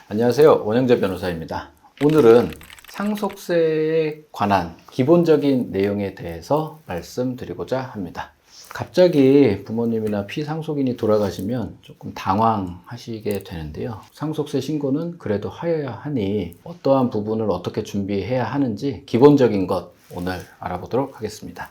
안녕하세요. 원영재 변호사입니다. 오늘은 상속세에 관한 기본적인 내용에 대해서 말씀드리고자 합니다. 갑자기 부모님이나 피상속인이 돌아가시면 조금 당황하시게 되는데요. 상속세 신고는 그래도 하여야 하니 어떠한 부분을 어떻게 준비해야 하는지 기본적인 것 오늘 알아보도록 하겠습니다.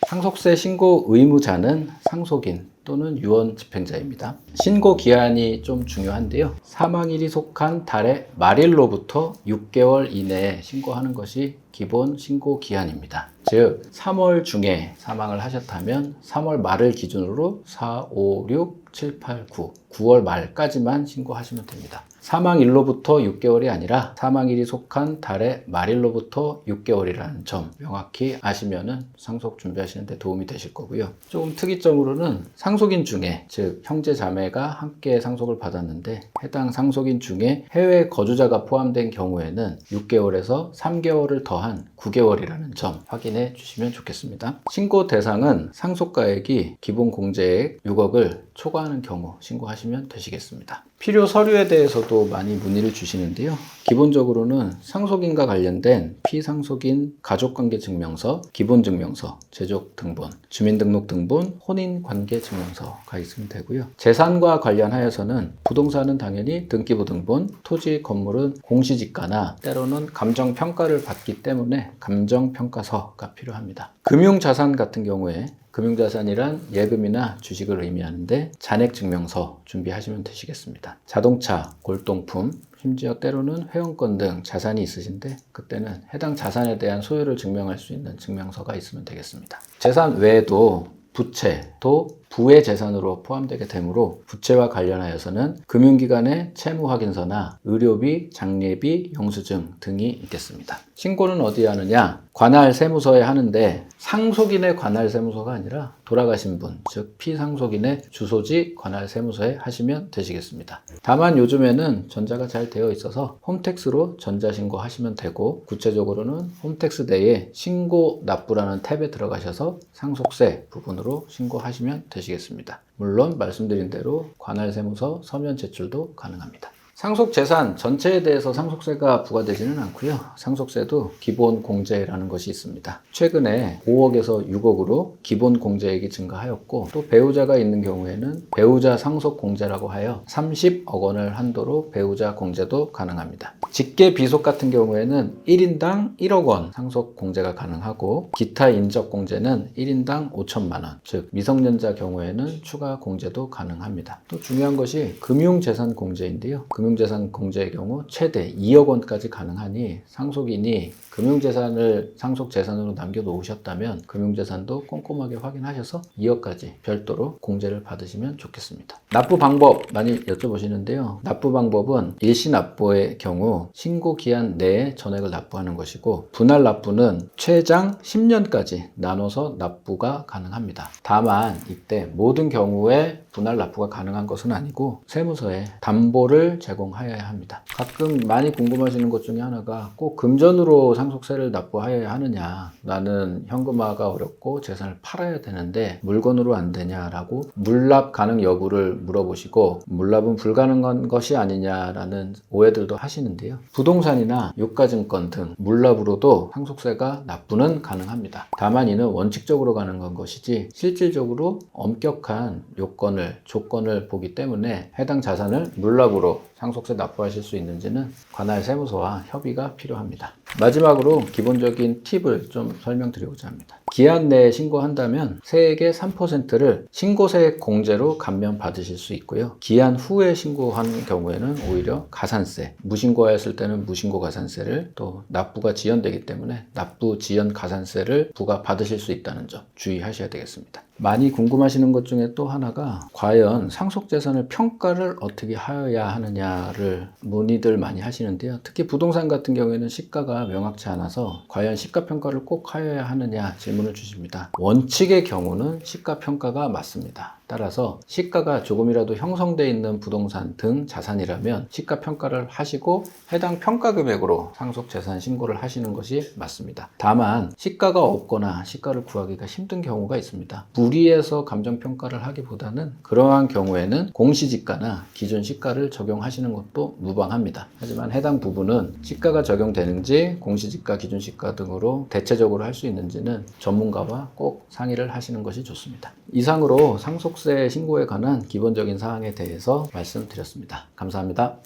상속세 신고 의무자는 상속인 또는 유언 집행자입니다. 신고 기한이 좀 중요한데요. 사망일이 속한 달의 말일로부터 6개월 이내에 신고하는 것이 기본 신고 기한입니다. 즉 3월 중에 사망을 하셨다면 3월 말을 기준으로 4, 5, 6, 7, 8, 9, 9월 말까지만 신고하시면 됩니다. 사망일로부터 6개월이 아니라 사망일이 속한 달의 말일로부터 6개월이라는 점 명확히 아시면은 상속 준비하시는 데 도움이 되실 거고요. 조금 특이점으로는 상속인 중에, 즉 형제 자매가 함께 상속을 받았는데 해당 상속인 중에 해외 거주자가 포함된 경우에는 6개월에서 3개월을 더한 9개월이라는 점 확인해 주시면 좋겠습니다. 신고 대상은 상속가액이 기본 공제액 6억을 초과하는 경우 신고하시면 되시겠습니다. 필요 서류에 대해서도 많이 문의를 주시는데요. 기본적으로는 상속인과 관련된 피상속인 가족관계증명서, 기본증명서, 제족등본, 주민등록등본, 혼인관계증명서가 있으면 되고요. 재산과 관련하여서는 부동산은 당연히 등기부등본, 토지, 건물은 공시지가나 때로는 감정평가를 받기 때문에 감정평가서가 필요합니다. 금융자산 같은 경우에 금융자산이란 예금이나 주식을 의미하는데 잔액증명서 준비하시면 되시겠습니다. 자동차, 골동품, 심지어 때로는 회원권 등 자산이 있으신데 그때는 해당 자산에 대한 소유를 증명할 수 있는 증명서가 있으면 되겠습니다. 재산 외에도 부채도 부의 재산으로 포함되게 되므로 부채와 관련하여서는 금융기관의 채무확인서나 의료비, 장례비, 영수증 등이 있겠습니다. 신고는 어디에 하느냐? 관할 세무서에 하는데 상속인의 관할 세무서가 아니라 돌아가신 분, 즉 피상속인의 주소지 관할 세무서에 하시면 되시겠습니다. 다만 요즘에는 전자가 잘 되어 있어서 홈택스로 전자신고 하시면 되고 구체적으로는 홈택스 내에 신고 납부라는 탭에 들어가셔서 상속세 부분으로 신고하시면 되시겠습니다. 물론 말씀드린 대로 관할 세무서 서면 제출도 가능합니다. 상속재산 전체에 대해서 상속세가 부과되지는 않고요. 상속세도 기본 공제라는 것이 있습니다. 최근에 5억에서 6억으로 기본 공제액이 증가하였고 또 배우자가 있는 경우에는 배우자 상속 공제라고 하여 30억 원을 한도로 배우자 공제도 가능합니다. 직계 비속 같은 경우에는 1인당 1억 원 상속 공제가 가능하고 기타 인적 공제는 1인당 5천만 원, 즉 미성년자 경우에는 추가 공제도 가능합니다. 또 중요한 것이 금융재산 공제인데요. 금융재산 공제의 경우 최대 2억 원까지 가능하니 상속인이 금융재산을 상속재산으로 남겨놓으셨다면 금융재산도 꼼꼼하게 확인하셔서 2억까지 별도로 공제를 받으시면 좋겠습니다. 납부 방법 많이 여쭤보시는데요. 납부 방법은 일시납부의 경우 신고기한 내에 전액을 납부하는 것이고 분할 납부는 최장 10년까지 나눠서 납부가 가능합니다. 다만 이때 모든 경우에 분할 납부가 가능한 것은 아니고 세무서에 담보를 제공하여야 합니다. 가끔 많이 궁금하시는 것 중에 하나가 꼭 금전으로 상속세를 납부하여야 하느냐, 나는 현금화가 어렵고 재산을 팔아야 되는데 물건으로 안 되냐라고 물납 가능 여부를 물어보시고 물납은 불가능한 것이 아니냐라는 오해들도 하시는데요. 부동산이나 유가증권 등 물납으로도 상속세가 납부는 가능합니다. 다만 이는 원칙적으로 가능한 것이지 실질적으로 엄격한 요건을, 조건을 보기 때문에 해당 자산을 물납으로 상속세 납부하실 수 있는지는 관할 세무서와 협의가 필요합니다. 마지막으로 기본적인 팁을 좀 설명드리고자 합니다. 기한 내에 신고한다면 세액의 3%를 신고세액 공제로 감면 받으실 수 있고요. 기한 후에 신고한 경우에는 오히려 가산세, 무신고하였을 때는 무신고 가산세를, 또 납부가 지연되기 때문에 납부 지연 가산세를 부과 받으실 수 있다는 점 주의하셔야 되겠습니다. 많이 궁금하시는 것 중에 또 하나가 과연 상속재산을 평가를 어떻게 하여야 하느냐를 문의들 많이 하시는데요. 특히 부동산 같은 경우에는 시가가 명확치 않아서 과연 시가평가를 꼭 하여야 하느냐 질문 질문을 주십니다. 원칙의 경우는 시가평가가 맞습니다. 따라서 시가가 조금이라도 형성되어 있는 부동산 등 자산이라면 시가평가를 하시고 해당 평가 금액으로 상속재산 신고를 하시는 것이 맞습니다. 다만 시가가 없거나 시가를 구하기가 힘든 경우가 있습니다. 무리해서 감정평가를 하기보다는 그러한 경우에는 공시지가나 기존 시가를 적용하시는 것도 무방합니다. 하지만 해당 부분은 시가가 적용되는지 공시지가, 기존 시가 등으로 대체적으로 할 수 있는지는 전문가와 꼭 상의를 하시는 것이 좋습니다. 이상으로 상속세 신고에 관한 기본적인 사항에 대해서 말씀드렸습니다. 감사합니다.